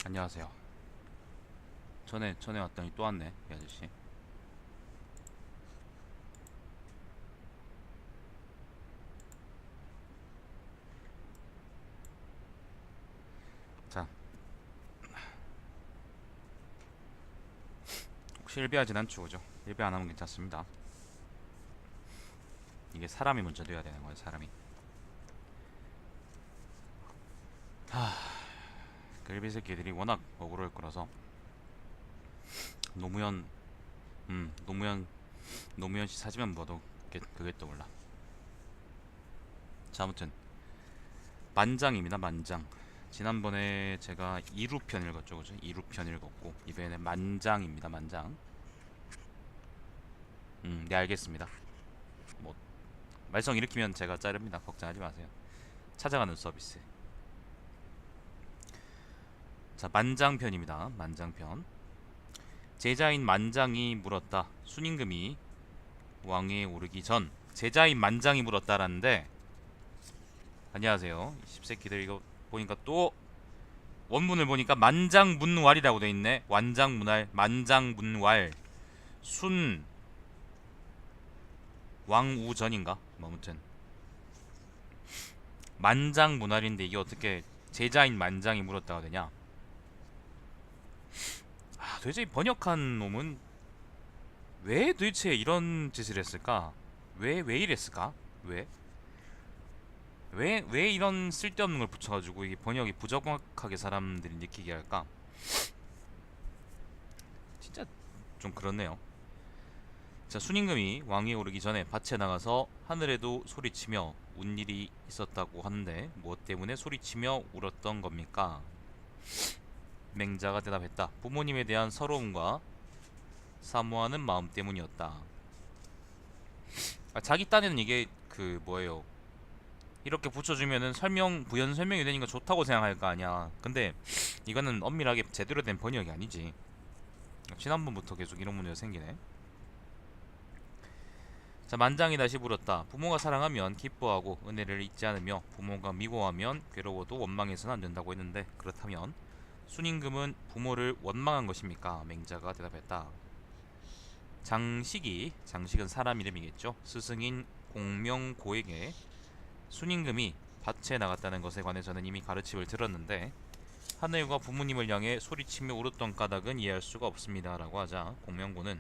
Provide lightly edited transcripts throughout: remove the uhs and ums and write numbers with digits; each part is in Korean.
안녕하세요. 전에 왔더니 또 왔네, 이 아저씨. 자, 혹시 일배하진 않죠, 그죠? 일배 안 하면 괜찮습니다. 이게 사람이 먼저 돼야 되는 거예요, 사람이. 그 일배 새끼들이 워낙 억울할 거라서 노무현, 노무현, 노무현 씨 사진만 봐도 그게 떠올라. 자, 아무튼 만장입니다, 만장. 지난번에 제가 2루편 읽었죠, 그죠? 2루편 읽었고 이번에는 만장입니다, 만장. 네 알겠습니다. 뭐 말썽 일으키면 제가 자릅니다. 걱정하지 마세요. 찾아가는 서비스. 자, 만장편입니다. 만장편. 제자인 만장이 물었다. 순임금이 왕위에 오르기 전 제자인 만장이 물었다라는데, 안녕하세요. 이 씹새끼들 이거 보니까 또 원문을 보니까 만장문왈이라고 돼 있네. 완장문활, 만장문왈, 순 왕우전인가? 뭐 아무튼 만장문활인데 이게 어떻게 제자인 만장이 물었다가 되냐? 도대체 이 번역한 놈은 왜 도대체 이런 짓을 했을까? 왜 이랬을까? 왜? 왜 이런 쓸데없는 걸 붙여가지고 이게 번역이 부정확하게 사람들이 느끼게 할까? 진짜 좀 그렇네요. 자, 순임금이 왕위에 오르기 전에 밭에 나가서 하늘에도 소리치며 운 일이 있었다고 하는데 무엇 때문에 소리치며 울었던 겁니까? 맹자가 대답했다. 부모님에 대한 서러움과 사모하는 마음 때문이었다. 자기 딴에는 이게 그 뭐예요? 이렇게 붙여주면은 부연 설명이 되니까 좋다고 생각할 거 아니야. 근데 이거는 엄밀하게 제대로 된 번역이 아니지. 지난번부터 계속 이런 문제가 생기네. 자, 만장이 다시 물었다. 부모가 사랑하면 기뻐하고 은혜를 잊지 않으며 부모가 미워하면 괴로워도 원망해서는 안 된다고 했는데, 그렇다면 순임금은 부모를 원망한 것입니까? 맹자가 대답했다. 장식은 사람 이름이겠죠. 스승인 공명고에게 순임금이 밭에 나갔다는 것에 관해서는 이미 가르침을 들었는데 하늘과 부모님을 향해 소리치며 울었던 까닭은 이해할 수가 없습니다 라고 하자, 공명고는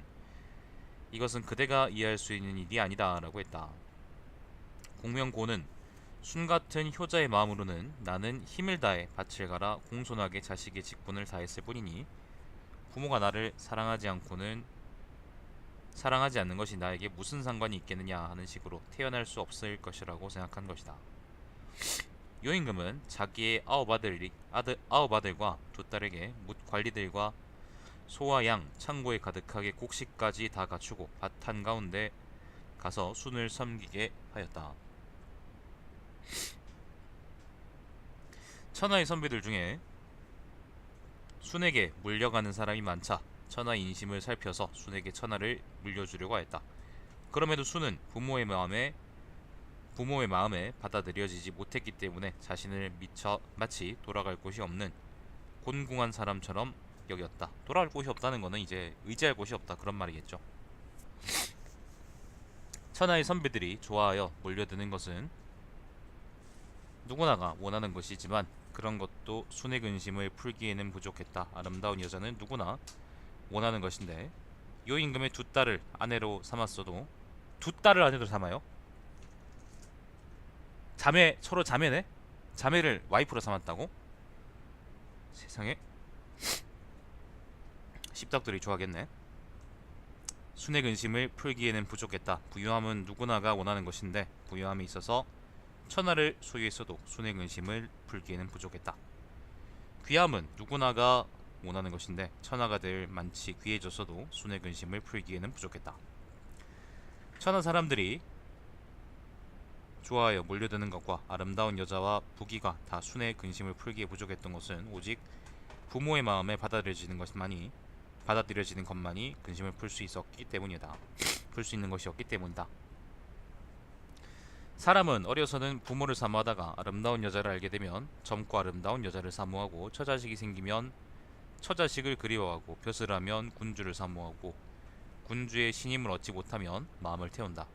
이것은 그대가 이해할 수 있는 일이 아니다 라고 했다. 공명고는 순같은 효자의 마음으로는 나는 힘을 다해 밭을 갈아 공손하게 자식의 직분을 다했을 뿐이니 부모가 나를 사랑하지 않는 것이 나에게 무슨 상관이 있겠느냐 하는 식으로 태어날 수 없을 것이라고 생각한 것이다. 요임금은 자기의 아홉 아들과 두 딸에게 뭇 관리들과 소와 양, 창고에 가득하게 곡식까지 다 갖추고 밭 한가운데 가서 순을 섬기게 하였다. 천하의 선비들 중에 순에게 물려가는 사람이 많자 천하의 인심을 살펴서 순에게 천하를 물려주려고 했다. 그럼에도 순은 부모의 마음에 받아들여지지 못했기 때문에 자신을 마치 돌아갈 곳이 없는 곤궁한 사람처럼 여겼다. 돌아갈 곳이 없다는 거는 이제 의지할 곳이 없다, 그런 말이겠죠. 천하의 선비들이 좋아하여 몰려드는 것은 누구나가 원하는 것이지만 그런 것도 순의 근심을 풀기에는 부족했다. 아름다운 여자는 누구나 원하는 것인데 요임금의 두 딸을 아내로 삼았어도, 두 딸을 아내로 삼아요? 서로 자매네? 자매를 와이프로 삼았다고? 세상에. 씹덕들이 좋아하겠네. 순의 근심을 풀기에는 부족했다. 부유함은 누구나가 원하는 것인데 부유함에 있어서 천하를 소유했어도 순의 근심을 풀기에는 부족했다. 귀함은 누구나가 원하는 것인데 천하가 될 만치 귀해졌어도 순의 근심을 풀기에는 부족했다. 천하 사람들이 좋아하여 몰려드는 것과 아름다운 여자와 부귀가 다 순의 근심을 풀기에 부족했던 것은 오직 부모의 마음에 받아들여지는 것만이 근심을 풀 수 있었기 때문이다. 풀 수 있는 것이었기 때문이다. 사람은 어려서는 부모를 사모하다가 아름다운 여자를 알게 되면 젊고 아름다운 여자를 사모하고 처자식이 생기면 처자식을 그리워하고 벼슬하면 군주를 사모하고 군주의 신임을 얻지 못하면 마음을 태운다.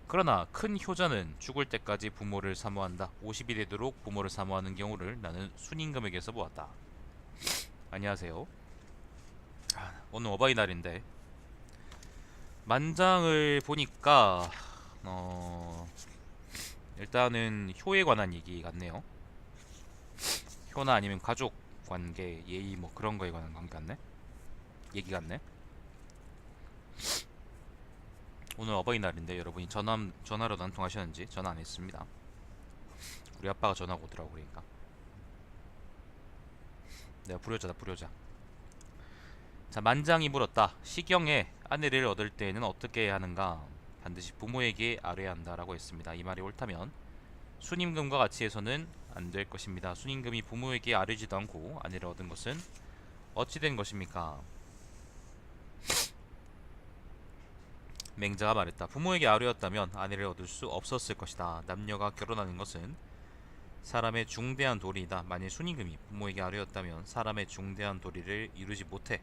그러나 큰 효자는 죽을 때까지 부모를 사모한다. 50이 되도록 부모를 사모하는 경우를 나는 순임금에게서 보았다. 안녕하세요. 오늘 어버이날인데 만장을 보니까 일단은 효에 관한 얘기 같네요. 효나 아니면 가족 관계, 예의 뭐 그런 거에 관한 관계 같네. 얘기 같네. 오늘 어버이날인데 여러분이 전화로 안 통하셨는지 전화 안 했습니다. 우리 아빠가 전화가 오더라고. 그러니까 내가 불효자다, 불효자. 자, 만장이 물었다. 시경에 아내를 얻을 때에는 어떻게 해야 하는가? 반드시 부모에게 아뢰야 한다라고 했습니다. 이 말이 옳다면 순임금과 같이 해서는 안 될 것입니다. 순임금이 부모에게 아뢰지도 않고 아내를 얻은 것은 어찌 된 것입니까? 맹자가 말했다. 부모에게 아뢰었다면 아내를 얻을 수 없었을 것이다. 남녀가 결혼하는 것은 사람의 중대한 도리이다. 만일 순임금이 부모에게 아뢰었다면 사람의 중대한 도리를 이루지 못해,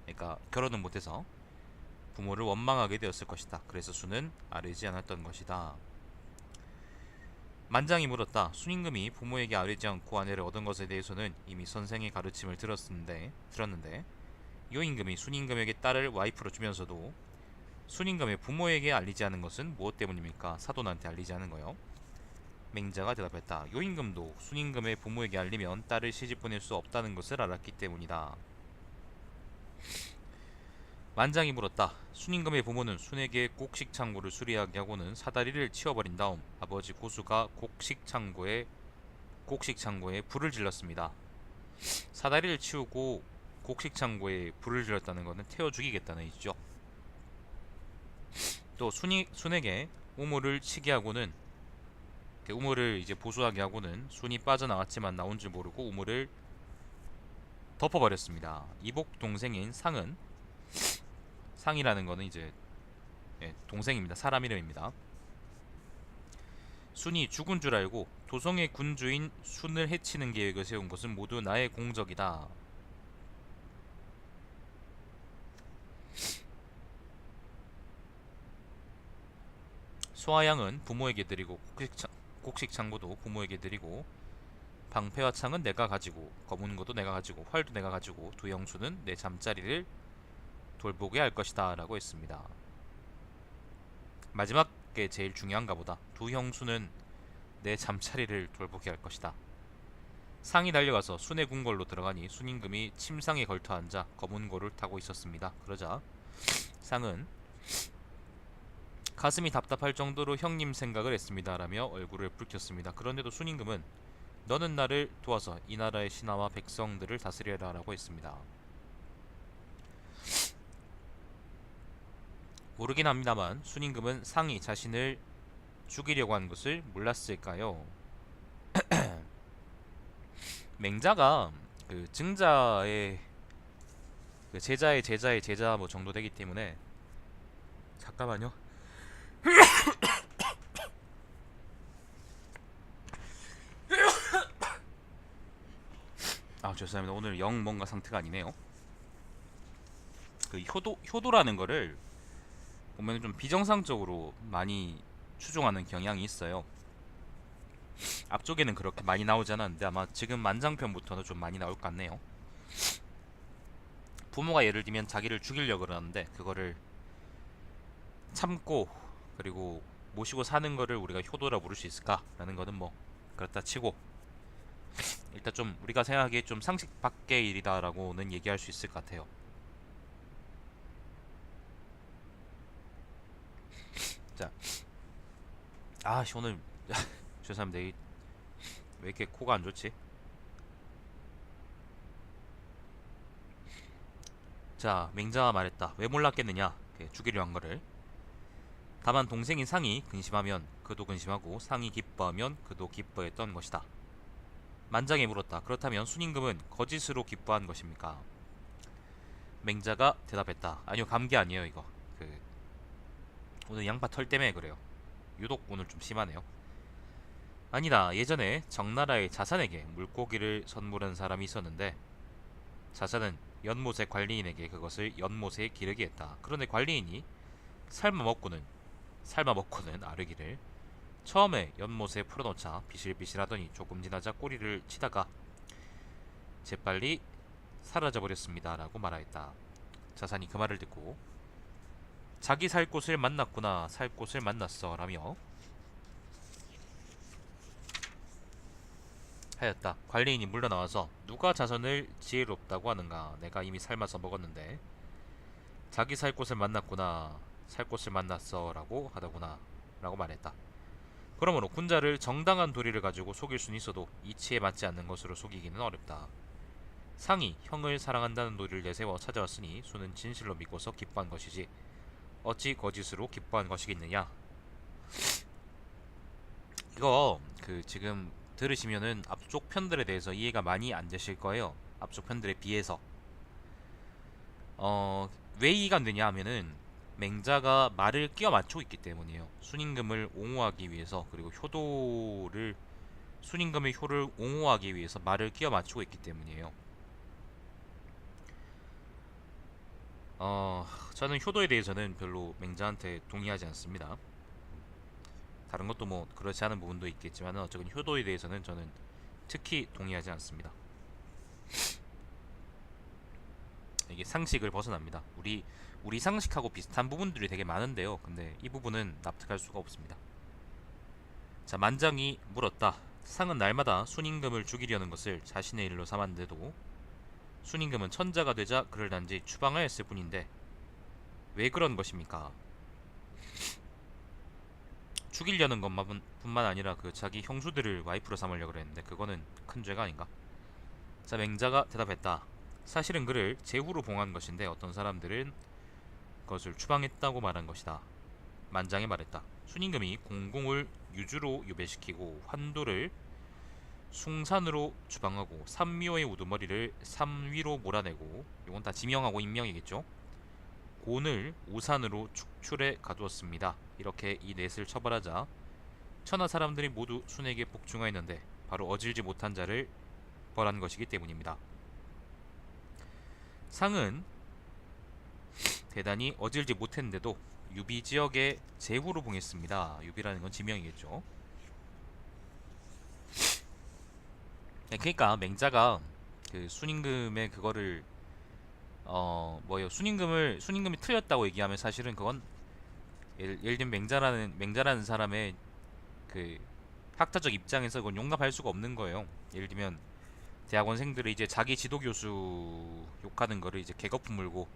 그러니까 결혼은 못해서 부모를 원망하게 되었을 것이다. 그래서 수는 아뢰지 않았던 것이다. 만장이 물었다. 순임금이 부모에게 아뢰지 않고 아내를 얻은 것에 대해서는 이미 선생의 가르침을 들었는데 요임금이 순임금에게 딸을 와이프로 주면서도 순임금의 부모에게 알리지 않은 것은 무엇 때문입니까? 사돈한테 알리지 않은 거요. 맹자가 대답했다. 요임금도 순임금의 부모에게 알리면 딸을 시집 보낼 수 없다는 것을 알았기 때문이다. 만장이 물었다. 순임금의 부모는 순에게 곡식창고를 수리하게 하고는 사다리를 치워버린 다음 아버지 고수가 곡식창고에 불을 질렀습니다. 사다리를 치우고 곡식창고에 불을 질렀다는 것은 태워 죽이겠다는 얘기죠. 또 순에게 우물을 치게 하고는, 우물을 이제 보수하게 하고는 순이 빠져나왔지만 나온 줄 모르고 우물을 덮어버렸습니다. 이복 동생인 상이라는 거는 이제 동생입니다. 사람 이름입니다. 순이 죽은 줄 알고 도성의 군주인 순을 해치는 계획을 세운 것은 모두 나의 공적이다. 소아양은 부모에게 드리고 곡식창고도 부모에게 드리고 방패와 창은 내가 가지고 검은 것도 내가 가지고 활도 내가 가지고 두 형수는 내 잠자리를 돌보게 할 것이다 라고 했습니다. 마지막게 제일 중요한가 보다. 두 형수는 내 잠자리를 돌보게 할 것이다. 상이 달려가서 순의 궁궐로 들어가니 순임금이 침상에 걸터 앉아 검은 고를 타고 있었습니다. 그러자 상은 가슴이 답답할 정도로 형님 생각을 했습니다 라며 얼굴을 붉혔습니다. 그런데도 순임금은 너는 나를 도와서 이 나라의 신하와 백성들을 다스려라 라고 했습니다. 모르긴 합니다만 순임금은 상이 자신을 죽이려고 한 것을 몰랐을까요? 맹자가 그 증자의 그 제자의 제자의 제자 뭐 정도 되기 때문에, 잠깐만요. 아, 죄송합니다. 오늘 영 뭔가 상태가 아니네요. 그 효도라는 거를 보면 좀 비정상적으로 많이 추종하는 경향이 있어요. 앞쪽에는 그렇게 많이 나오지 않았는데 아마 지금 만장편부터는 좀 많이 나올 것 같네요. 부모가 예를 들면 자기를 죽이려고 그러는데 그거를 참고 그리고 모시고 사는 거를 우리가 효도라 부를 수 있을까라는 거는 뭐 그렇다 치고, 일단 좀 우리가 생각하기에 좀 상식 밖의 일이다라고는 얘기할 수 있을 것 같아요. 자, 오늘 죄송합니다. 왜 이렇게 코가 안 좋지? 자, 맹자가 말했다. 왜 몰랐겠느냐? 죽이려 한 거를. 다만 동생인 상이 근심하면 그도 근심하고 상이 기뻐하면 그도 기뻐했던 것이다. 만장이 물었다. 그렇다면 순임금은 거짓으로 기뻐한 것입니까? 맹자가 대답했다. 아니요, 감기 아니에요 이거. 오늘 양파 털 때문에 그래요. 유독 오늘 좀 심하네요. 아니다. 예전에 정나라의 자산에게 물고기를 선물한 사람이 있었는데 자사는 연못의 관리인에게 그것을 연못에 기르게 했다. 그런데 관리인이 삶아 먹고는 아르기를 처음에 연못에 풀어놓자 비실비실하더니 조금 지나자 꼬리를 치다가 재빨리 사라져버렸습니다 라고 말하였다. 자산이 그 말을 듣고 자기 살 곳을 만났구나, 살 곳을 만났어 라며 하였다. 관리인이 물러나와서 누가 자선을 지혜롭다고 하는가, 내가 이미 삶아서 먹었는데. 자기 살 곳을 만났구나, 살 곳을 만났어 라고 하더구나 라고 말했다. 그러므로 군자를 정당한 도리를 가지고 속일 수는 있어도 이치에 맞지 않는 것으로 속이기는 어렵다. 상이 형을 사랑한다는 도리를 내세워 찾아왔으니 수는 진실로 믿고서 기뻐한 것이지 어찌 거짓으로 기뻐한 것이겠느냐. 이거 지금 들으시면은 앞쪽 편들에 대해서 이해가 많이 안 되실 거예요. 앞쪽 편들에 비해서. 왜 이해가 안 되냐 하면은 맹자가 말을 끼워 맞추고 있기 때문이에요. 순임금을 옹호하기 위해서, 그리고 순임금의 효를 옹호하기 위해서 말을 끼워 맞추고 있기 때문이에요. 저는 효도에 대해서는 별로 맹자한테 동의하지 않습니다. 다른 것도 뭐 그렇지 않은 부분도 있겠지만 어쨌든 효도에 대해서는 저는 특히 동의하지 않습니다. 이게 상식을 벗어납니다. 우리 상식하고 비슷한 부분들이 되게 많은데요. 근데 이 부분은 납득할 수가 없습니다. 자, 만장이 물었다. 상은 날마다 순임금을 죽이려는 것을 자신의 일로 삼았는데도 순임금은 천자가 되자 그를 단지 추방하였을 뿐인데 왜 그런 것입니까? 죽이려는 것뿐만 아니라 자기 형수들을 와이프로 삼으려고 그랬는데 그거는 큰 죄가 아닌가? 자, 맹자가 대답했다. 사실은 그를 제후로 봉한 것인데 어떤 사람들은 그것을 추방했다고 말한 것이다. 만장이 말했다. 순임금이 공공을 유주로 유배시키고 환도를 숭산으로 추방하고 삼묘의 우두머리를 삼위로 몰아내고, 이건 다 지명하고 임명이겠죠. 곤을 우산으로 축출해 가두었습니다. 이렇게 이 넷을 처벌하자 천하 사람들이 모두 순에게 복종하였는데 바로 어질지 못한 자를 벌한 것이기 때문입니다. 상은 대단히 어질지 못했는데도 유비 지역에 제후로 봉했습니다. 유비라는 건 지명이겠죠. 네, 그러니까 맹자가 순임금의 그거를 순임금이 틀렸다고 얘기하면 사실은 그건 예를 들면 맹자라는 사람의 학자적 입장에서 그건 용납할 수가 없는 거예요. 예를 들면 대학원생들이 이제 자기 지도 교수 욕하는 거를 이제 개거품 물고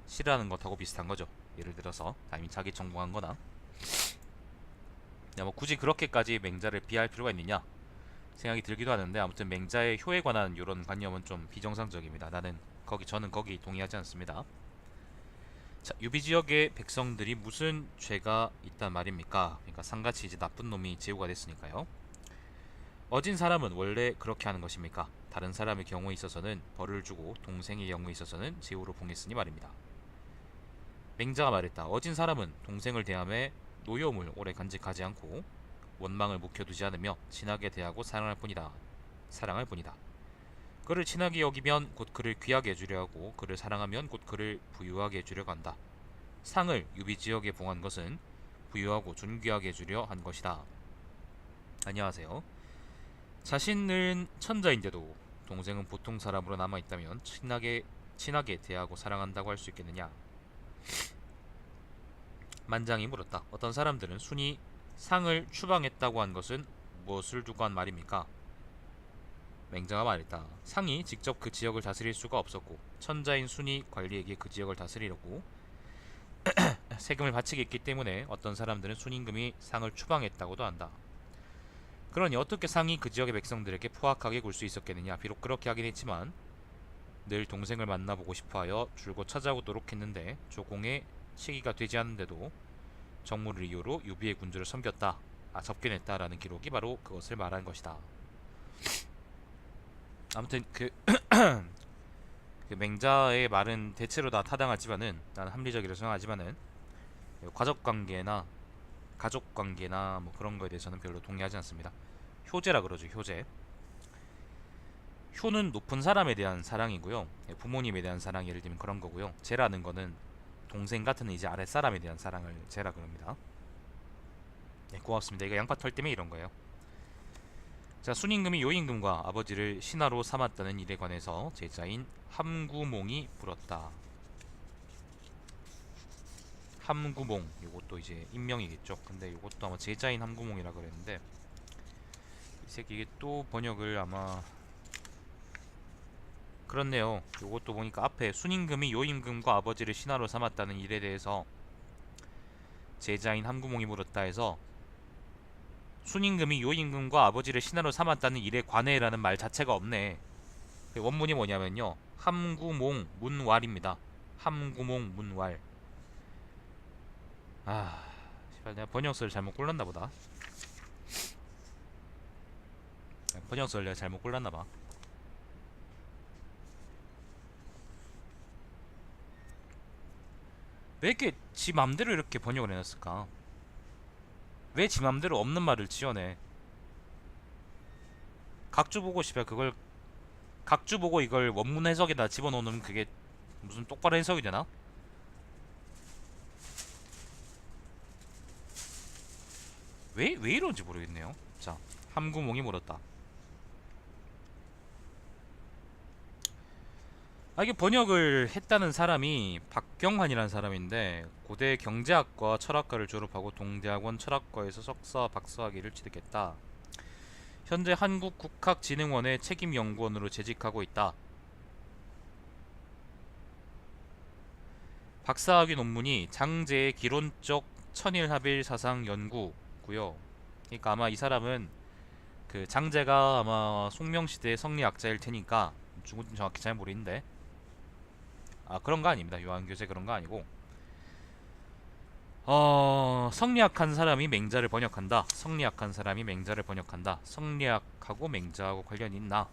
싫어하는 것하고 비슷한 거죠. 예를 들어서 아니면 자기 전공한 거나. 뭐 굳이 그렇게까지 맹자를 비할 필요가 있느냐 생각이 들기도 하는데, 아무튼 맹자의 효에 관한 이런 관념은 좀 비정상적입니다. 저는 거기 동의하지 않습니다. 자, 유비 지역의 백성들이 무슨 죄가 있단 말입니까? 그러니까 상같이 이제 나쁜 놈이 제후가 됐으니까요. 어진 사람은 원래 그렇게 하는 것입니까? 다른 사람의 경우에 있어서는 벌을 주고 동생의 경우에 있어서는 제후로 봉했으니 말입니다. 맹자가 말했다. 어진 사람은 동생을 대함에 노여움을 오래 간직하지 않고 원망을 묵혀두지 않으며 친하게 대하고 사랑할 뿐이다. 그를 친하게 여기면 곧 그를 귀하게 해주려 하고 그를 사랑하면 곧 그를 부유하게 해주려고 한다. 상을 유비지역에 봉한 것은 부유하고 존귀하게 해주려 한 것이다. 안녕하세요. 자신은 천자인데도 동생은 보통 사람으로 남아있다면 친하게 대하고 사랑한다고 할 수 있겠느냐? 만장이 물었다. 어떤 사람들은 순이 상을 추방했다고 한 것은 무엇을 두고 한 말입니까? 맹자가 말했다. 상이 직접 그 지역을 다스릴 수가 없었고 천자인 순이 관리에게 그 지역을 다스리려고 세금을 바치게 했기 때문에 어떤 사람들은 순임금이 상을 추방했다고도 한다. 그러니 어떻게 상이 그 지역의 백성들에게 포악하게 굴 수 있었겠느냐. 비록 그렇게 하긴 했지만 늘 동생을 만나보고 싶어하여 줄곧 찾아오도록 했는데 조공의 시기가 되지 않는데도 정무를 이유로 유비의 군주를 접견했다라는 기록이 바로 그것을 말하는 것이다. 아무튼 그 맹자의 말은 대체로 다 타당하지만은, 나는 합리적이라고 생각하지만은 가족관계나 뭐 그런 거에 대해서는 별로 동의하지 않습니다. 효제라 그러죠. 투는 높은 사람에 대한 사랑이고요. 부모님에 대한 사랑, 예를 들면 그런 거고요. 제라는 거는 동생 같은 이제 아랫사람에 대한 사랑을 제라 그럽니다. 네, 고맙습니다. 이거 양파 털 때문에 이런 거예요. 자, 순임금이 요임금과 아버지를 신하로 삼았다는 일에 관해서 제자인 함구몽이 물었다. 함구몽, 요것도 이제 인명이겠죠. 근데 요것도 아마 제자인 함구몽이라 그랬는데 이 새끼 이게 또 번역을 아마 그렇네요. 요것도 보니까 앞에 순임금이 요임금과 아버지를 신하로 삼았다는 일에 대해서 제자인 함구몽이 물었다 해서 순임금이 요임금과 아버지를 신하로 삼았다는 일에 관해라는 말 자체가 없네. 원문이 뭐냐면요, 함구몽 문왈입니다. 함구몽 문왈. 아, 씨발 내가 번역서를 잘못 골랐나 보다. 번역서를 내가 잘못 골랐나 봐. 왜 이렇게 지 맘대로 이렇게 번역을 해놨을까? 왜 지 맘대로 없는 말을 지어내? 각주 보고 싶어 그걸 각주 보고 이걸 원문 해석에다 집어넣으면 그게 무슨 똑바로 해석이 되나? 왜 이런지 모르겠네요. 자, 함구몽이 물었다. 아, 이게 번역을 했다는 사람이 박경환이라는 사람인데 고대 경제학과 철학과를 졸업하고 동대학원 철학과에서 석사 박사학위를 취득했다. 현재 한국국학진흥원의 책임연구원으로 재직하고 있다. 박사학위 논문이 장제의 기론적 천일합일 사상 연구고요. 그러니까 아마 이 사람은 그 장제가 아마 송명시대의 성리학자일 테니까 중국은 정확히 잘 모르겠는데, 아, 그런 거 아닙니다. 요한교재 그런 거 아니고 성리학한 사람이 맹자를 번역한다. 성리학한 사람이 맹자를 번역한다. 성리학하고 맹자하고 관련이 있나?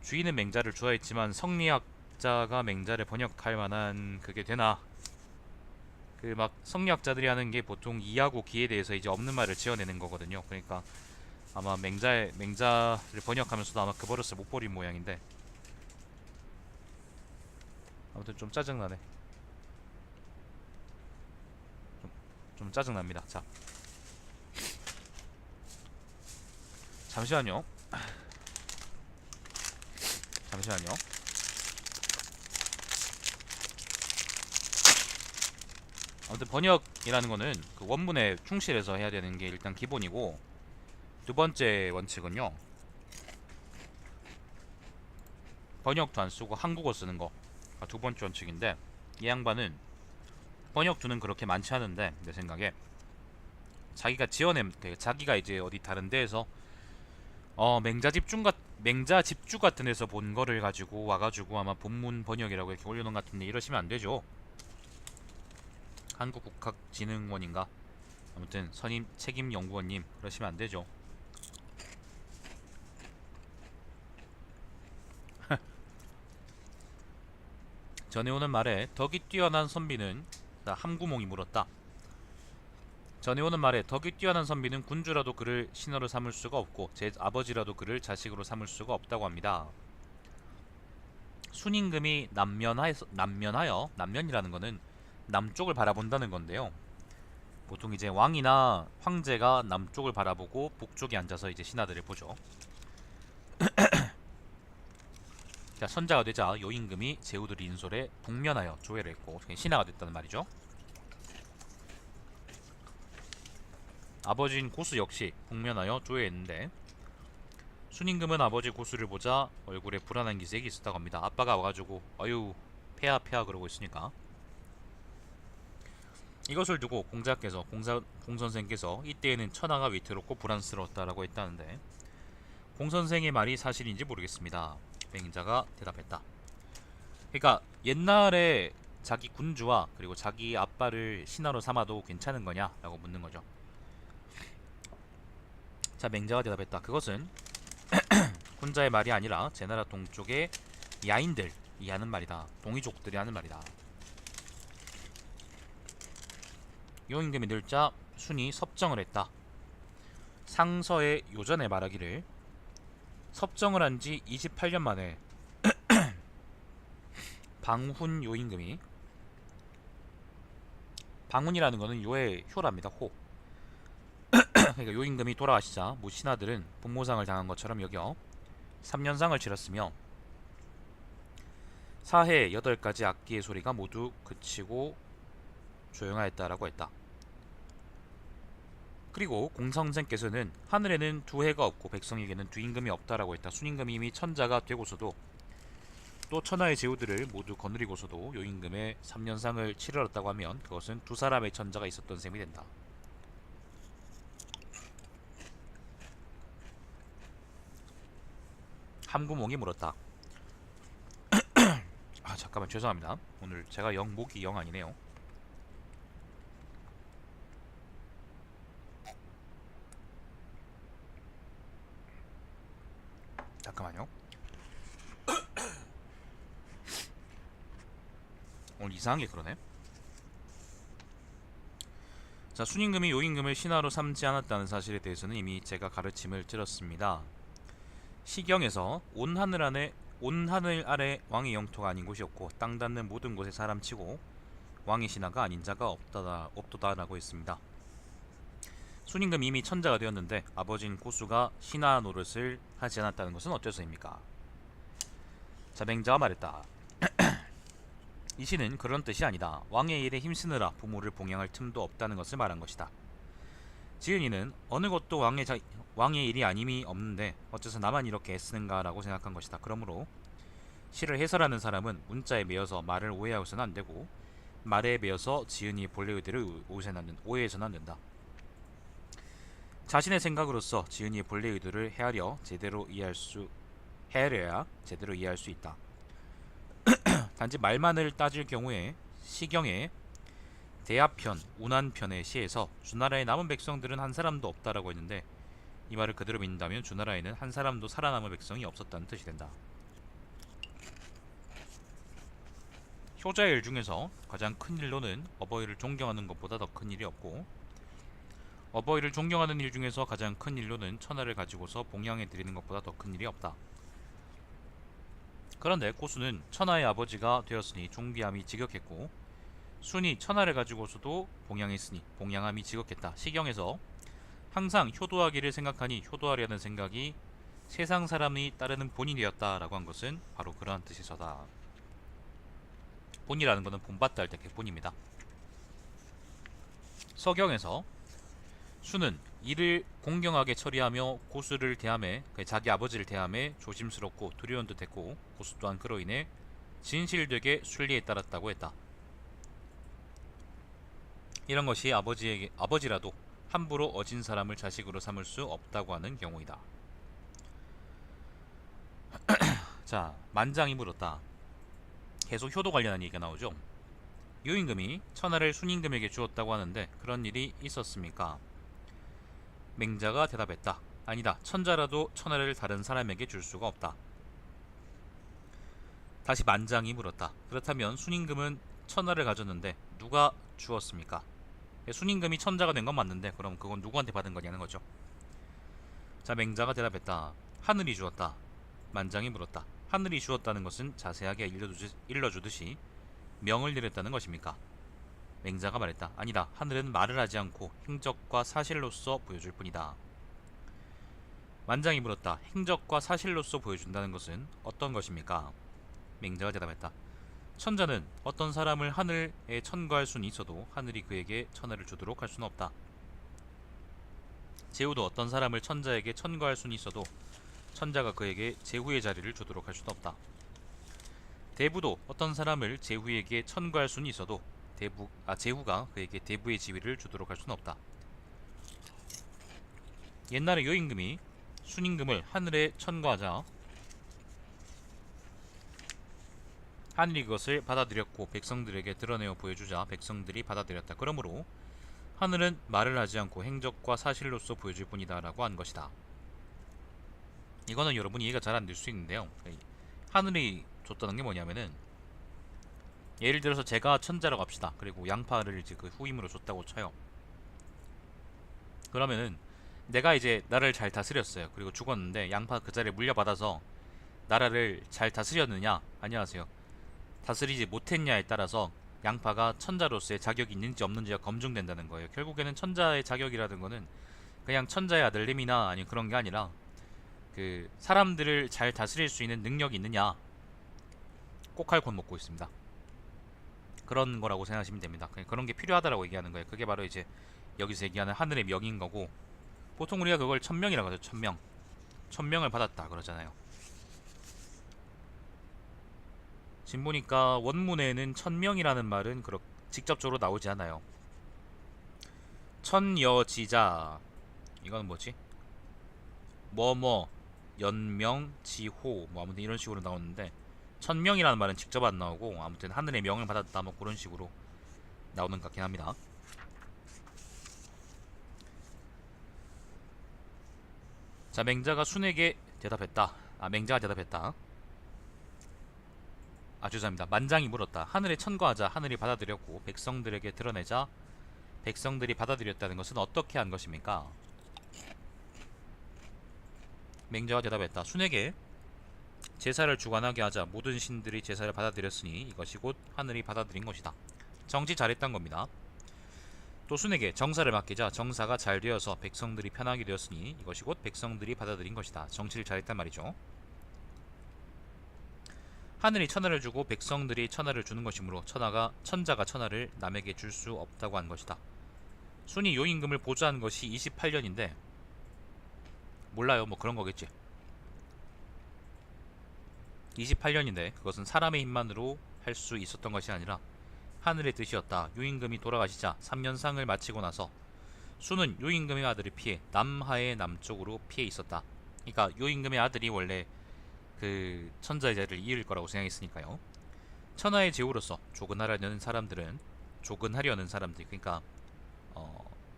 주인은 맹자를 좋아했지만 성리학자가 맹자를 번역할 만한 그게 되나? 그 막 성리학자들이 하는 게 보통 이하고 기에 대해서 이제 없는 말을 지어내는 거거든요. 그러니까 아마 맹자를 번역하면서도 아마 그 버릇을 못 버린 모양인데, 아무튼 좀 짜증나네. 좀 짜증납니다. 자, 잠시만요. 잠시만요. 아무튼 번역이라는 거는 그 원문에 충실해서 해야 되는 게 일단 기본이고, 두 번째 원칙은요, 번역도 안 쓰고 한국어 쓰는 거. 두 번째 원칙인데, 이 양반은 번역투는 그렇게 많지 않은데 내 생각에 자기가 자기가 이제 어디 다른 데에서 맹자 집주 같은 데서 본 거를 가지고 와가지고 아마 본문 번역이라고 이렇게 올려놓은 것 같은데, 이러시면 안 되죠. 한국국학진흥원인가, 아무튼 선임 책임연구원님, 그러시면 안 되죠. 전해오는 말에 덕이 뛰어난 선비는, 함구몽이 물었다. 전해오는 말에 덕이 뛰어난 선비는 군주라도 그를 신하로 삼을 수가 없고 제 아버지라도 그를 자식으로 삼을 수가 없다고 합니다. 순임금이 남면이라는 거는 남쪽을 바라본다는 건데요. 보통 이제 왕이나 황제가 남쪽을 바라보고 북쪽에 앉아서 이제 신하들을 보죠. 자, 선자가 되자 요임금이 제후들 인솔에 북면하여 조회를 했고 신하가 됐다는 말이죠. 아버지인 고수 역시 북면하여 조회했는데, 순임금은 아버지 고수를 보자 얼굴에 불안한 기색이 있었다고 합니다. 아빠가 와가지고 어유 폐하 그러고 있으니까. 이것을 두고 공선생께서 이때에는 천하가 위태롭고 불안스러웠다라고 했다는데, 공선생의 말이 사실인지 모르겠습니다. 맹자가 대답했다. 그러니까 옛날에 자기 군주와 그리고 자기 아빠를 신하로 삼아도 괜찮은 거냐라고 묻는 거죠. 자, 맹자가 대답했다. 그것은 군자의 말이 아니라 제 나라 동쪽의 야인들이 하는 말이다. 동이족들이 하는 말이다. 요임금이 늙자 순이 섭정을 했다. 상서의 요전에 말하기를 섭정을 한 지 28년 만에 방훈 요임금이, 방훈이라는 거는 요의 효랍니다. 호. 그러니까 요임금이 돌아가시자 모 신하들은 분모상을 당한 것처럼 여겨 3년상을 치렀으며 사해 8가지 악기의 소리가 모두 그치고 조용하였다라고 했다. 그리고 공성생께서는 하늘에는 두 해가 없고 백성에게는 두 임금이 없다라고 했다. 순임금이 이미 천자가 되고서도 또 천하의 제후들을 모두 거느리고서도 요임금의 3년상을 치르렀다고 하면 그것은 두 사람의 천자가 있었던 셈이 된다. 함구몽이 물었다. 아 잠깐만 죄송합니다. 오늘 제가 목이 영 아니네요. 잠깐만요. 오늘 이상하게 그러네. 자, 순임금이 요임금을 신하로 삼지 않았다는 사실에 대해서는 이미 제가 가르침을 드렸습니다. 시경에서 온 하늘 아래 왕의 영토가 아닌 곳이 없고 땅 닿는 모든 곳에 사람치고 왕의 신하가 아닌 자가 없도다라고 했습니다. 순임금이 이미 천자가 되었는데 아버지인 고수가 신하 노릇을 하지 않았다는 것은 어째서입니까? 자, 맹자가 말했다. 이 시는 그런 뜻이 아니다. 왕의 일에 힘쓰느라 부모를 봉양할 틈도 없다는 것을 말한 것이다. 지은이는 어느 것도 왕의 일이 아님이 없는데 어째서 나만 이렇게 애쓰는가 라고 생각한 것이다. 그러므로 시를 해설하는 사람은 문자에 매여서 말을 오해하고서는 안되고 말에 매여서 지은이의 본래 의도를 오해해서는 안된다. 자신의 생각으로서 지은이의 본래 의도를 헤아려야 제대로 이해할 수 있다. 단지 말만을 따질 경우에 시경의 대하편, 운한편의 시에서 주나라의 남은 백성들은 한 사람도 없다라고 했는데 이 말을 그대로 믿는다면 주나라에는 한 사람도 살아남은 백성이 없었다는 뜻이 된다. 효자의 일 중에서 가장 큰 일로는 어버이를 존경하는 것보다 더 큰 일이 없고 어버이를 존경하는 일 중에서 가장 큰 일로는 천하를 가지고서 봉양해 드리는 것보다 더 큰 일이 없다. 그런데 고수는 천하의 아버지가 되었으니 존귀함이 지극했고 순이 천하를 가지고서도 봉양했으니 봉양함이 지극했다. 시경에서 항상 효도하기를 생각하니 효도하려는 생각이 세상 사람이 따르는 본이 되었다라고 한 것은 바로 그러한 뜻에서다. 본이라는 것은 본받다 할 때 본입니다. 서경에서 순은 이를 공경하게 처리하며 고수를 대함에 자기 아버지를 대함에 조심스럽고 두려운 듯했고 고수 또한 그로 인해 진실되게 순리에 따랐다고 했다. 이런 것이 아버지라도 함부로 어진 사람을 자식으로 삼을 수 없다고 하는 경우이다. 자, 만장이 물었다. 계속 효도 관련한 얘기가 나오죠. 요임금이 천하를 순임금에게 주었다고 하는데 그런 일이 있었습니까? 맹자가 대답했다. 아니다. 천자라도 천하를 다른 사람에게 줄 수가 없다. 다시 만장이 물었다. 그렇다면 순임금은 천하를 가졌는데 누가 주었습니까? 순임금이 천자가 된 건 맞는데 그럼 그건 누구한테 받은 거냐는 거죠. 자, 맹자가 대답했다. 하늘이 주었다. 만장이 물었다. 하늘이 주었다는 것은 자세하게 일러주듯이 명을 내렸다는 것입니까? 맹자가 말했다. 아니다. 하늘은 말을 하지 않고 행적과 사실로서 보여줄 뿐이다. 만장이 물었다. 행적과 사실로서 보여준다는 것은 어떤 것입니까? 맹자가 대답했다. 천자는 어떤 사람을 하늘에 천거할 수는 있어도 하늘이 그에게 천하를 주도록 할 수는 없다. 제후도 어떤 사람을 천자에게 천거할 수는 있어도 천자가 그에게 제후의 자리를 주도록 할 수는 없다. 대부도 어떤 사람을 제후에게 천거할 수는 있어도 제후가 그에게 대부의 지위를 주도록 할 수는 없다. 옛날에 요임금이 순임금을 하늘에 천거하자 하늘이 그것을 받아들였고 백성들에게 드러내어 보여주자 백성들이 받아들였다. 그러므로 하늘은 말을 하지 않고 행적과 사실로서 보여줄 뿐이다 라고 한 것이다. 이거는 여러분이 이해가 잘 안 될 수 있는데요. 하늘이 줬다는 게 뭐냐면은 예를 들어서 제가 천자라고 합시다. 그리고 양파를 이제 그 후임으로 줬다고 쳐요. 그러면은 내가 이제 나라를 잘 다스렸어요. 그리고 죽었는데 양파가 그 자리에 물려받아서 나라를 잘 다스렸느냐? 안녕하세요. 다스리지 못했냐에 따라서 양파가 천자로서의 자격이 있는지 없는지가 검증된다는 거예요. 결국에는 천자의 자격이라는 거는 그냥 천자의 아들님이나 아니 그런 게 아니라 그 사람들을 잘 다스릴 수 있는 능력이 있느냐 꼭할콘 먹고 있습니다. 그런 거라고 생각하시면 됩니다. 그런 게 필요하다라고 얘기하는 거예요. 그게 바로 이제 여기서 얘기하는 하늘의 명인 거고, 보통 우리가 그걸 천명이라고 하죠. 천명. 천명을 받았다 그러잖아요. 지금 보니까 원문에는 천명이라는 말은 그렇게 직접적으로 나오지 않아요. 천여지자, 이건 뭐지? 뭐뭐 연명 지호 뭐 아무튼 이런 식으로 나오는데, 천명이라는 말은 직접 안 나오고 아무튼 하늘의 명을 받았다 뭐 그런 식으로 나오는 것 같긴 합니다. 자, 맹자가 순에게 대답했다. 맹자가 대답했다. 죄송합니다. 만장이 물었다. 하늘에 천거하자. 하늘이 받아들였고 백성들에게 드러내자. 백성들이 받아들였다는 것은 어떻게 한 것입니까? 맹자가 대답했다. 순에게 제사를 주관하게 하자. 모든 신들이 제사를 받아들였으니 이것이 곧 하늘이 받아들인 것이다. 정치 잘했단 겁니다. 또 순에게 정사를 맡기자. 정사가 잘 되어서 백성들이 편하게 되었으니 이것이 곧 백성들이 받아들인 것이다. 정치를 잘했단 말이죠. 하늘이 천하를 주고 백성들이 천하를 주는 것이므로 천자가 천하를 남에게 줄 수 없다고 한 것이다. 순이 요임금을 보좌한 것이 28년인데 몰라요. 뭐 그런 거겠지. 28년인데 그것은 사람의 힘만으로 할 수 있었던 것이 아니라 하늘의 뜻이었다. 요임금이 돌아가시자 3년상을 마치고 나서 순은 요임금의 아들을 피해 남하의 남쪽으로 피해 있었다. 그러니까 요임금의 아들이 원래 그 천자의 자리를 이을 거라고 생각했으니까요. 천하의 제후로서 조근하려는 사람들, 그러니까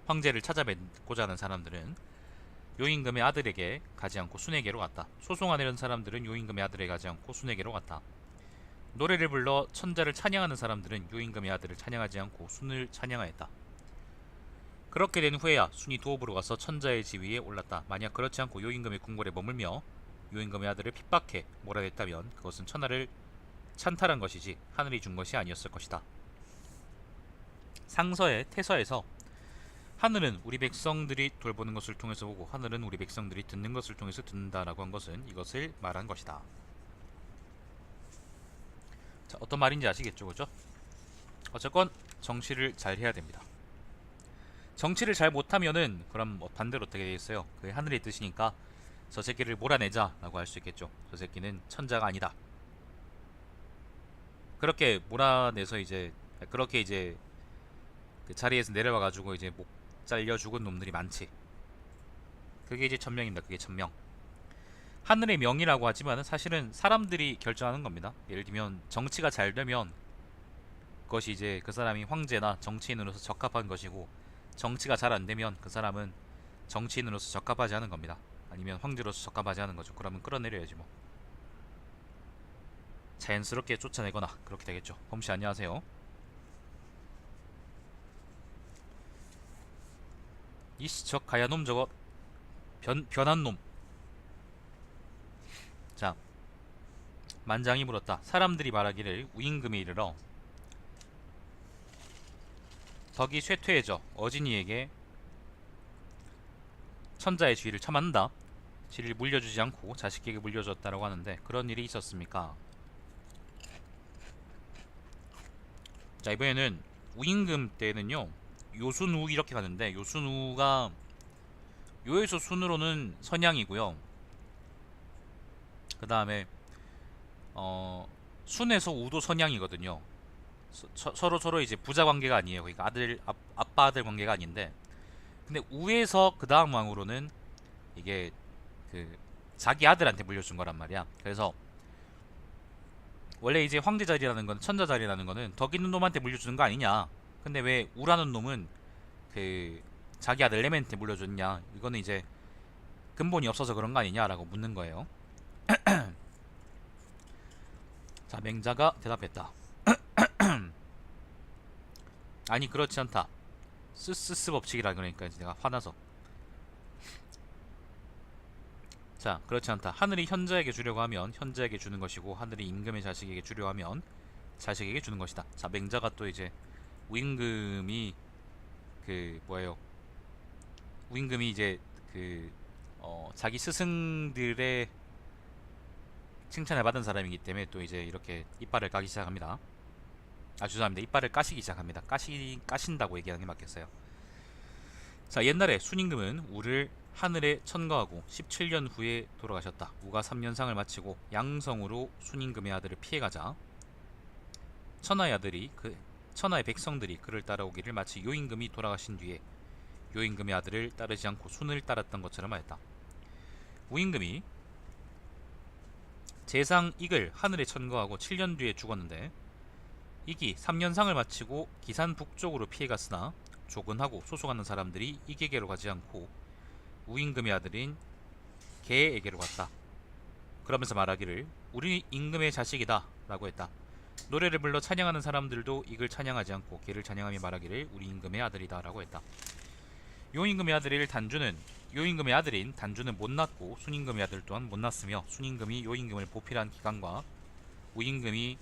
황제를 찾아뵙고자 하는 사람들은 요임금의 아들에게 가지 않고 순에게로 갔다. 소송하려는 사람들은 요임금의 아들에게 가지 않고 순에게로 갔다. 노래를 불러 천자를 찬양하는 사람들은 요임금의 아들을 찬양하지 않고 순을 찬양하였다. 그렇게 된 후에야 순이 도읍으로 가서 천자의 지위에 올랐다. 만약 그렇지 않고 요임금의 궁궐에 머물며 요임금의 아들을 핍박해 몰아냈다면 그것은 천하를 찬탈한 것이지 하늘이 준 것이 아니었을 것이다. 상서의 태서에서 하늘은 우리 백성들이 돌보는 것을 통해서 보고 하늘은 우리 백성들이 듣는 것을 통해서 듣는다라고 한 것은 이것을 말한 것이다. 자, 어떤 말인지 아시겠죠, 그죠? 어쨌건 정치를 잘 해야 됩니다. 정치를 잘 못하면은 그럼 반대로 어떻게 되겠어요? 그게 하늘의 뜻이니까 저 새끼를 몰아내자라고 할 수 있겠죠. 저 새끼는 천자가 아니다. 그렇게 몰아내서 그렇게 이제 그 자리에서 내려와가지고 이제 목 잘려 죽은 놈들이 많지. 그게 이제 천명입니다. 그게 천명. 하늘의 명이라고 하지만 사실은 사람들이 결정하는 겁니다. 예를 들면 정치가 잘 되면 그것이 이제 그 사람이 황제나 정치인으로서 적합한 것이고, 정치가 잘 안 되면 그 사람은 정치인으로서 적합하지 않은 겁니다. 아니면 황제로서 적합하지 않은 거죠. 그러면 끌어내려야지 뭐. 자연스럽게 쫓아내거나 그렇게 되겠죠. 범씨 안녕하세요. 이씨 저 가야놈 저거 변한 놈. 자, 만장이 물었다. 사람들이 말하기를 우임금에 이르러 덕이 쇠퇴해져 어진이에게 천자의 지위를 처맞는다. 지위를 물려주지 않고 자식에게 물려줬다라고 하는데 그런 일이 있었습니까? 자, 이번에는 우임금 때는요 요순우 이렇게 가는데, 요순우가 요에서 순으로는 선양이고요. 그 다음에 순에서 우도 선양이거든요. 서로 이제 부자 관계가 아니에요. 그러니까 아빠 아들 관계가 아닌데, 근데 우에서 그 다음 왕으로는 이게 그 자기 아들한테 물려준 거란 말이야. 그래서 원래 이제 황제 자리라는 건, 천자 자리라는 거는 덕 있는 놈한테 물려주는 거 아니냐. 근데 왜 우라는 놈은 그 자기 아들 레멘한테 물려줬냐. 이거는 이제 근본이 없어서 그런 거 아니냐라고 묻는 거예요. 자, 맹자가 대답했다. 아니 그렇지 않다. 스스스 법칙이라. 그러니까 내가 화나서 자, 그렇지 않다. 하늘이 현자에게 주려고 하면 현자에게 주는 것이고, 하늘이 임금의 자식에게 주려고 하면 자식에게 주는 것이다. 자, 맹자가 또 이제 우임금이 그 뭐예요? 우임금이 이제 그 자기 스승들의 칭찬을 받은 사람이기 때문에 또 이제 이렇게 이빨을 까기 시작합니다. 아, 죄송합니다. 이빨을 까시기 시작합니다. 까신다고 얘기하는 게 맞겠어요. 자, 옛날에 순임금은 우를 하늘에 천거하고 17년 후에 돌아가셨다. 우가 3년상을 마치고 양성으로 순임금의 아들을 피해가자 천하의 백성들이 그를 따라오기를 마치 요임금이 돌아가신 뒤에 요임금의 아들을 따르지 않고 순을 따랐던 것처럼 하였다. 우임금이 재상 익을 하늘에 천거하고 7년 뒤에 죽었는데, 익이 3년상을 마치고 기산 북쪽으로 피해갔으나 조근하고 소송하는 사람들이 익에게로 가지 않고 우임금의 아들인 개에게로 갔다. 그러면서 말하기를 우리 임금의 자식이다 라고 했다. 노래를 불러 찬양하는 사람들도 익을 찬양하지 않고 개를 찬양하며 말하기를 우리 임금의 아들이다 라고 했다. 요임금의 아들인 단주는 못났고 순임금의 아들 또한 못났으며, 순임금이 요임금을 보필한 기간과 우임금이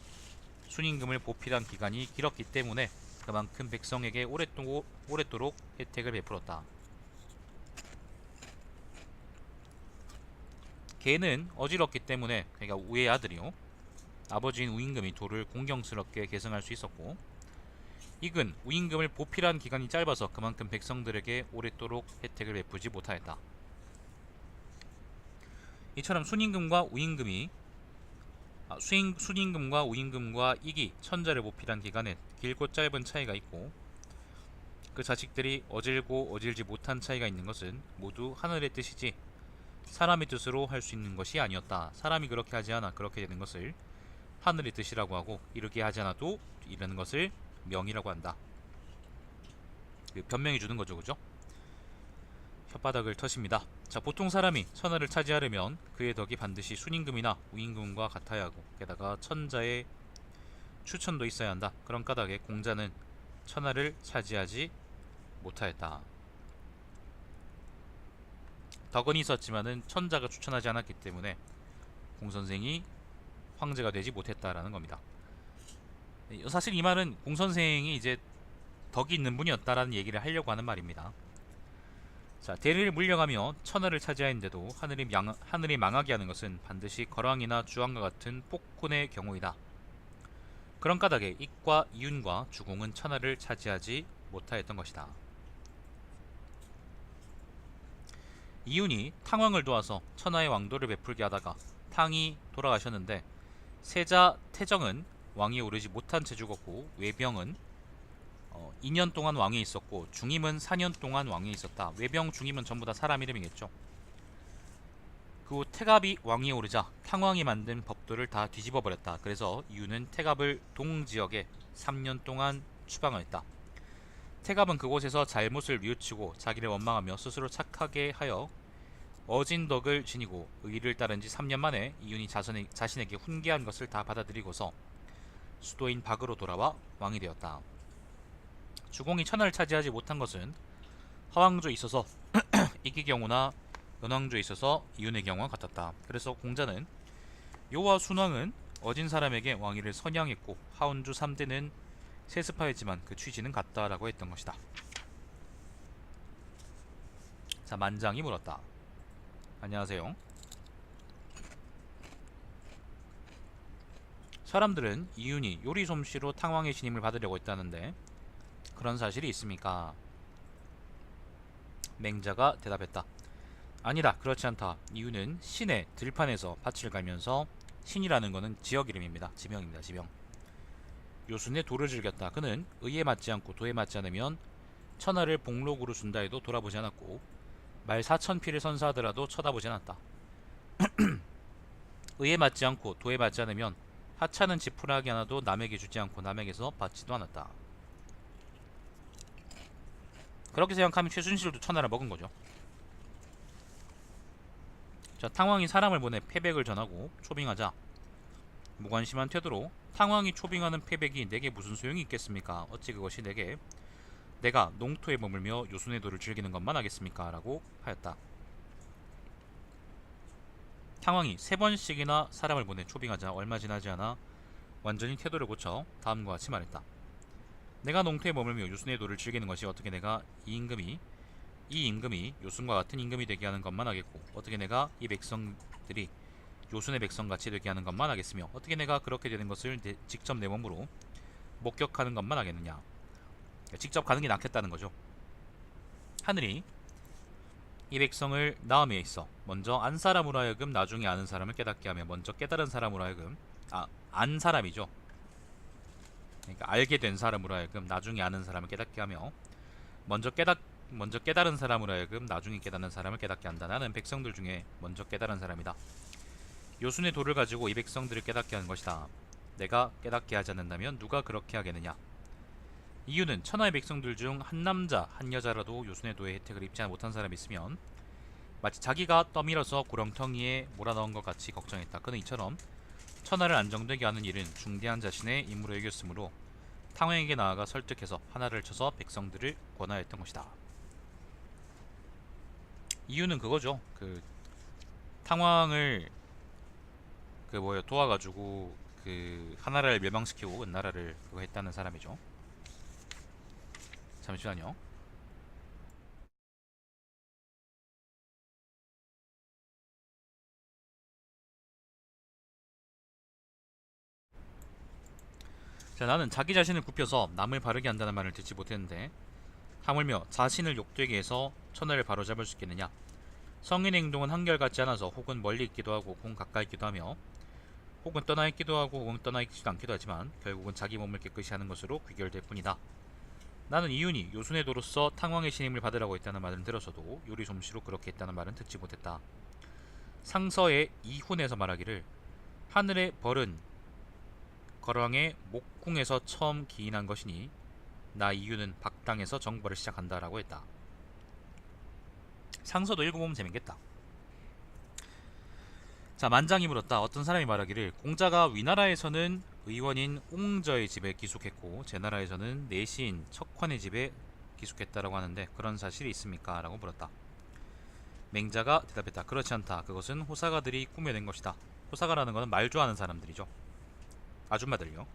순임금을 보필한 기간이 길었기 때문에 그만큼 백성에게 오랫도록 혜택을 베풀었다. 개는 어지럽기 때문에, 그러니까 우의 아들이요, 아버지인 우임금이 도를 공경스럽게 계승할 수 있었고, 익은 우임금을 보필한 기간이 짧아서 그만큼 백성들에게 오랫도록 혜택을 베푸지 못하였다. 이처럼 순임금과 우임금과 익이 천자를 보필한 기간에 길고 짧은 차이가 있고, 그 자식들이 어질고 어질지 못한 차이가 있는 것은 모두 하늘의 뜻이지 사람의 뜻으로 할 수 있는 것이 아니었다. 사람이 그렇게 하지 않아 그렇게 되는 것을 하늘의 뜻이라고 하고, 이렇게 하지 않아도 이러는 것을 명이라고 한다. 변명해 주는 거죠, 그죠? 혓바닥을 터십니다. 자, 보통 사람이 천하를 차지하려면 그의 덕이 반드시 순임금이나 우임금과 같아야 하고, 게다가 천자의 추천도 있어야 한다. 그런 까닭에 공자는 천하를 차지하지 못하였다. 덕은 있었지만은 천자가 추천하지 않았기 때문에 공선생이 황제가 되지 못했다라는 겁니다. 사실 이 말은 공선생이 이제 덕이 있는 분이었다라는 얘기를 하려고 하는 말입니다. 자, 대를 물려가며 천하를 차지하였는데도 하늘이 망하게 하는 것은 반드시 거랑이나 주왕과 같은 폭군의 경우이다. 그런 까닭에 익과 이윤과 주공은 천하를 차지하지 못하였던 것이다. 이윤이 탕왕을 도와서 천하의 왕도를 베풀게 하다가 탕이 돌아가셨는데, 세자 태정은 왕위에 오르지 못한 채 죽었고, 외병은 2년 동안 왕위에 있었고, 중임은 4년 동안 왕위에 있었다. 외병, 중임은 전부 다 사람 이름이겠죠. 그 후 태갑이 왕위에 오르자 탕왕이 만든 법도를 다 뒤집어 버렸다. 그래서 이유는 태갑을 동지역에 3년 동안 추방하였다. 태갑은 그곳에서 잘못을 뉘우치고 자기를 원망하며 스스로 착하게 하여 어진덕을 지니고 의를 따른 지 3년 만에 이윤이 자신에게 훈계한 것을 다 받아들이고서 수도인 박으로 돌아와 왕이 되었다. 주공이 천하를 차지하지 못한 것은 하왕조에 있어서 이기 경우나 연왕조에 있어서 이윤의 경우와 같았다. 그래서 공자는 요와 순왕은 어진 사람에게 왕위를 선양했고, 하운주 3대는 세습하였지만 그 취지는 같다라고 했던 것이다. 자, 만장이 물었다. 안녕하세요. 사람들은 이윤이 요리 솜씨로 탕왕의 신임을 받으려고 했다는데 그런 사실이 있습니까? 맹자가 대답했다. 아니다, 그렇지 않다. 이윤은 신의 들판에서 밭을 갈면서, 신이라는 것은 지역 이름입니다. 지명입니다. 지명. 요순의 도를 즐겼다. 그는 의에 맞지 않고 도에 맞지 않으면 천하를 복록으로 준다 해도 돌아보지 않았고, 말 4,000피를 선사하더라도 쳐다보지 않았다. 의에 맞지 않고 도에 맞지 않으면 하찮은 지푸라기 하나도 남에게 주지 않고 남에게서 받지도 않았다. 그렇게 생각하면 최순실도 천하를 먹은 거죠. 자, 탕왕이 사람을 보내 패백을 전하고 초빙하자 무관심한 태도로 탕왕이 초빙하는 패백이 내게 무슨 소용이 있겠습니까? 어찌 그것이 내가 농토에 머물며 요순의 도를 즐기는 것만 하겠습니까? 라고 하였다. 탕왕이 3번씩이나 사람을 보내 초빙하자 얼마 지나지 않아 완전히 태도를 고쳐 다음과 같이 말했다. 내가 농토에 머물며 요순의 도를 즐기는 것이 어떻게 내가 이 임금이 요순과 같은 임금이 되게 하는 것만 하겠고, 어떻게 내가 이 백성들이 요순의 백성같이 되게 하는 것만 하겠으며, 어떻게 내가 그렇게 되는 것을 직접 내 몸으로 목격하는 것만 하겠느냐. 직접 가는 게 낫겠다는 거죠. 하늘이 이 백성을 낳음에 있어 먼저 안 사람으로 하여금 나중에 아는 사람을 깨닫게 하며, 먼저 깨달은 사람으로 하여금 안 사람이죠. 그러니까 알게 된 사람으로 하여금 나중에 아는 사람을 깨닫게 하며, 먼저 깨달은 사람으로 하여금 나중에 깨닫는 사람을 깨닫게 한다. 나는 백성들 중에 먼저 깨달은 사람이다. 요순의 도를 가지고 이 백성들을 깨닫게 하는 것이다. 내가 깨닫게 하지 않는다면 누가 그렇게 하겠느냐. 이유는 천하의 백성들 중 한 남자 한 여자라도 요순의 도의 혜택을 입지 못한 사람이 있으면 마치 자기가 떠밀어서 구렁텅이에 몰아넣은 것 같이 걱정했다. 그는 이처럼 천하를 안정되게 하는 일은 중대한 자신의 임무로 여겼으므로 탕왕에게 나아가 설득해서 하나를 쳐서 백성들을 권하였던 것이다. 이유는 그거죠. 그 탕왕을 도와가지고 그 하나를 멸망시키고 은나라를 그거 했다는 사람이죠. 잠시만요. 자, 나는 자기 자신을 굽혀서 남을 바르게 한다는 말을 듣지 못했는데, 하물며 자신을 욕되게 해서 천하를 바로잡을 수 있겠느냐. 성인의 행동은 한결같지 않아서 혹은 멀리 있기도 하고 혹은 가까이 있기도 하며, 혹은 떠나 있기도 하고 혹은 떠나 있지도 않기도 하지만 결국은 자기 몸을 깨끗이 하는 것으로 귀결될 뿐이다. 나는 이윤이 요순의 도로서 탕왕의 신임을 받으라고 했다는 말은 들어서도 요리 솜씨로 그렇게 했다는 말은 듣지 못했다. 상서의 이훈에서 말하기를 하늘의 벌은 거랑의 목궁에서 처음 기인한 것이니 나 이윤은 박당에서 정벌을 시작한다라고 했다. 상서도 읽어보면 재밌겠다. 자, 만장이 물었다. 어떤 사람이 말하기를 공자가 위나라에서는 의원인 옹저의 집에 기숙했고 제 나라에서는 내시인 척환의 집에 기숙했다라고 하는데 그런 사실이 있습니까? 라고 물었다. 맹자가 대답했다. 그렇지 않다. 그것은 호사가들이 꾸며낸 것이다. 호사가라는 것은 말 좋아하는 사람들이죠. 아줌마들요.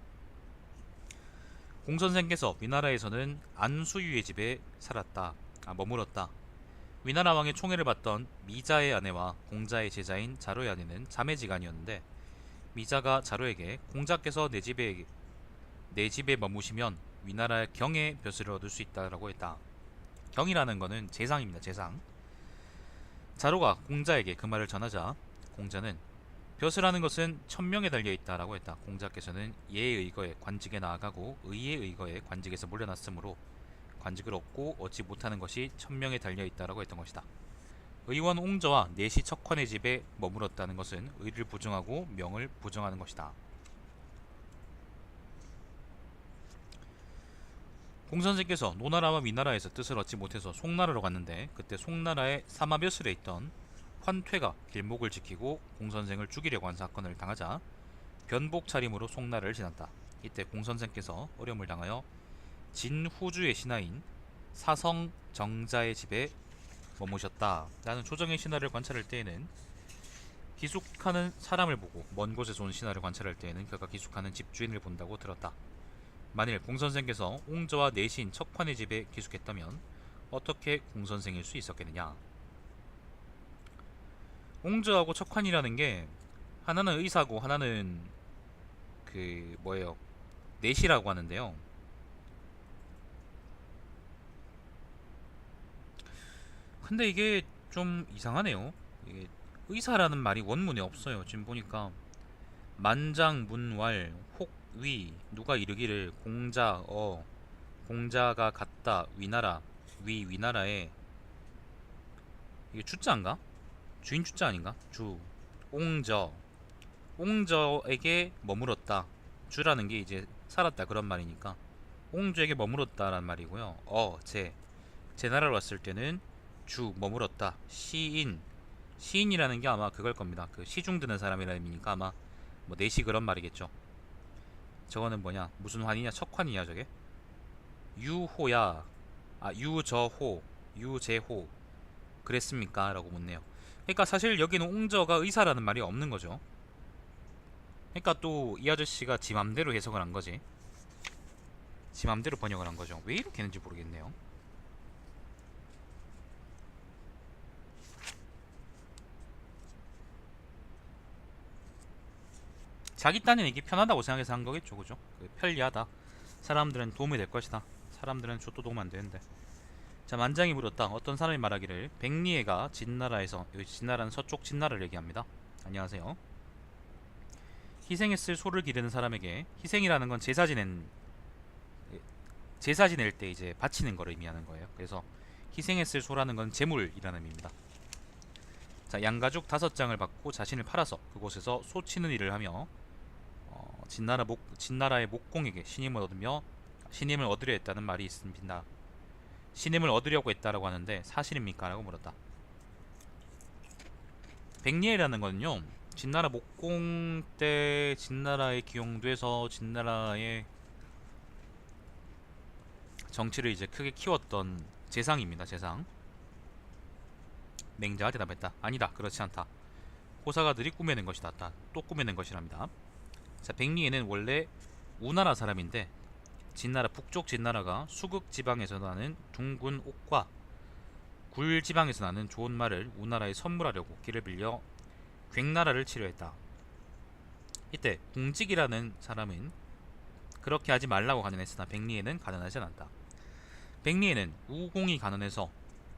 공선생께서 위나라에서는 안수유의 집에 머물었다. 위나라 왕의 총애를 받던 미자의 아내와 공자의 제자인 자로의 아내는 자매지간이었는데, 미자가 자로에게 공자께서 내 집에 머무시면 위나라의 경의 벼슬을 얻을 수 있다라고 했다. 경이라는 것은 재상입니다. 재상. 자로가 공자에게 그 말을 전하자 공자는 벼슬하는 것은 천명에 달려있다라고 했다. 공자께서는 예의 의거에 관직에 나아가고 의의 의거에 관직에서 물러났으므로 관직을 얻고 얻지 못하는 것이 천명에 달려있다라고 했던 것이다. 의원 옹저와 내시 척환의 집에 머물었다는 것은 의를 부정하고 명을 부정하는 것이다. 공선생께서 노나라와 위나라에서 뜻을 얻지 못해서 송나라로 갔는데, 그때 송나라의 사마벼슬에 있던 환퇴가 길목을 지키고 공선생을 죽이려고 한 사건을 당하자 변복 차림으로 송나라를 지났다. 이때 공선생께서 어려움을 당하여 진후주의 신하인 사성정자의 집에 머무셨다. 나는 조정의 신하를 관찰할 때에는 기숙하는 사람을 보고 먼 곳에서 온 신하를 관찰할 때에는 그가 기숙하는 집주인을 본다고 들었다. 만일 공선생께서 옹저와 내신 척환의 집에 기숙했다면 어떻게 공선생일 수 있었겠느냐. 옹저하고 척환이라는 게 하나는 의사고 하나는 내시라고 하는데요. 근데 이게 좀 이상하네요. 이게 의사라는 말이 원문에 없어요. 지금 보니까 만장문왈 혹위 누가 이르기를 공자가 갔다 위나라 위나라에, 이게 주자인가? 주인 주자 아닌가? 옹저에게 머물었다. 주라는 게 이제 살았다 그런 말이니까 옹저에게 머물었다란 말이고요. 제 나라로 왔을 때는 주 머물었다. 시인이라는 게 아마 그걸 겁니다. 그 시중 드는 사람이라는 의미니까 아마 뭐 내시 그런 말이겠죠. 저거는 뭐냐? 무슨 환이냐? 척환이냐 저게? 유호야. 유저호, 유제호 그랬습니까? 라고 묻네요. 그러니까 사실 여기는 옹저가 의사라는 말이 없는 거죠. 그러니까 또 이 아저씨가 지 맘대로 해석을 한 거지. 지 맘대로 번역을 한 거죠. 왜 이렇게 했는지 모르겠네요. 자기 딴에는 이게 편하다고 생각해서 한 거겠죠, 그죠? 편리하다. 사람들은 도움이 될 것이다. 사람들은 저도 도움 안 되는데. 자, 만장이 물었다. 어떤 사람이 말하기를 백리애가 진나라에서, 여기 진나라는 서쪽 진나라를 얘기합니다. 안녕하세요. 희생했을 소를 기르는 사람에게, 희생이라는 건 제사 지낼 때 이제 바치는 거를 의미하는 거예요. 그래서 희생했을 소라는 건 제물이라는 의미입니다. 자, 양가죽 5장을 받고 자신을 팔아서 그곳에서 소 치는 일을 하며 진나라의 목공에게 신임을 얻으려 했다는 말이 있습니다. 신임을 얻으려고 했다라고 하는데 사실입니까? 라고 물었다. 백리애라는 거는요, 진나라 목공 때 진나라에 기용돼서 진나라의 정치를 이제 크게 키웠던 재상입니다. 재상. 맹자가 대답했다. 아니다, 그렇지 않다. 호사가들이 꾸며낸 것이다. 또 꾸며낸 것이랍니다. 자, 백리애는 원래 우나라 사람인데 진나라 북쪽 진나라가 수극 지방에서 나는 둥근 옥과 굴 지방에서 나는 좋은 말을 우나라에 선물하려고 길을 빌려 괭나라를 치료했다. 이때 궁직이라는 사람은 그렇게 하지 말라고 간언했으나 백리애는 간언하지 않았다. 백리애는 우공이 간언해서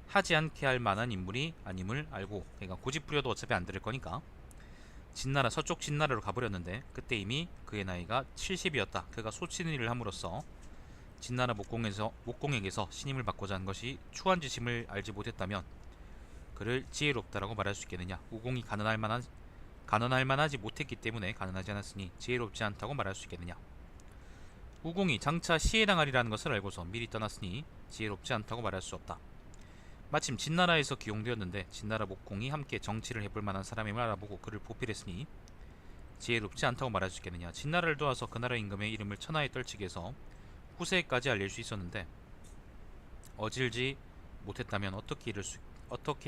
하지 않게 할 만한 인물이 아님을 알고, 그러니까 고집 부려도 어차피 안 들을 거니까 진나라 서쪽 진나라로 가버렸는데 그때 이미 그의 나이가 70이었다. 그가 소치는 일을 함으로써 진나라 목공에게서 신임을 받고자 한 것이 추한지심을 알지 못했다면 그를 지혜롭다라고 말할 수 있겠느냐. 우공이 간언할 만하지 못했기 때문에 간언하지 않았으니 지혜롭지 않다고 말할 수 있겠느냐. 우공이 장차 시해당하리라는 것을 알고서 미리 떠났으니 지혜롭지 않다고 말할 수 없다. 마침 진나라에서 기용되었는데 진나라 목공이 함께 정치를 해볼 만한 사람임을 알아보고 그를 보필했으니 지혜롭지 않다고 말할 수 있겠느냐. 진나라를 도와서 그 나라 임금의 이름을 천하에 떨치게 해서 후세까지 알릴 수 있었는데 어질지 못했다면 어떻게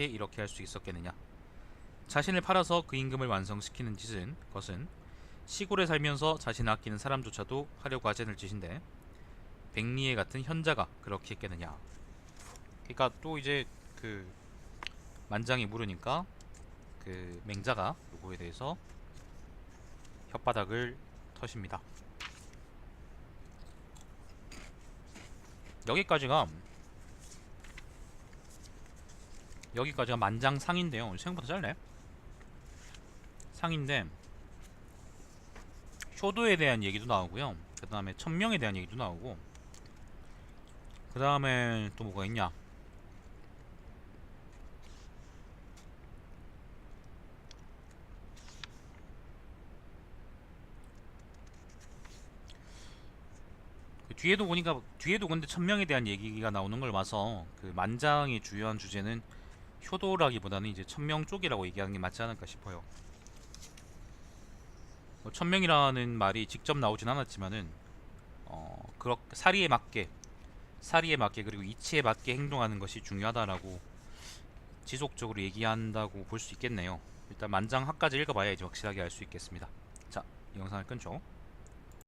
이렇게 할 수 있었겠느냐. 자신을 팔아서 그 임금을 완성시키는 것은 시골에 살면서 자신을 아끼는 사람조차도 하려고 하지 않을 짓인데 백리애 같은 현자가 그렇게 했겠느냐. 그러니까 또 이제 그 만장이 물으니까 그 맹자가 요거에 대해서 혓바닥을 터십니다. 여기까지가 만장 상인데요. 생각보다 짧네. 상인데 효도에 대한 얘기도 나오고요. 그 다음에 천명에 대한 얘기도 나오고, 그 다음에 또 뭐가 있냐. 뒤에도 근데 천명에 대한 얘기가 나오는 걸 봐서 그 만장의 주요한 주제는 효도라기보다는 이제 천명 쪽이라고 얘기하는 게 맞지 않을까 싶어요. 뭐 천명이라는 말이 직접 나오진 않았지만은 사리에 맞게 그리고 이치에 맞게 행동하는 것이 중요하다라고 지속적으로 얘기한다고 볼 수 있겠네요. 일단 만장 학까지 읽어봐야 이제 확실하게 알 수 있겠습니다. 자, 이 영상을 끊죠.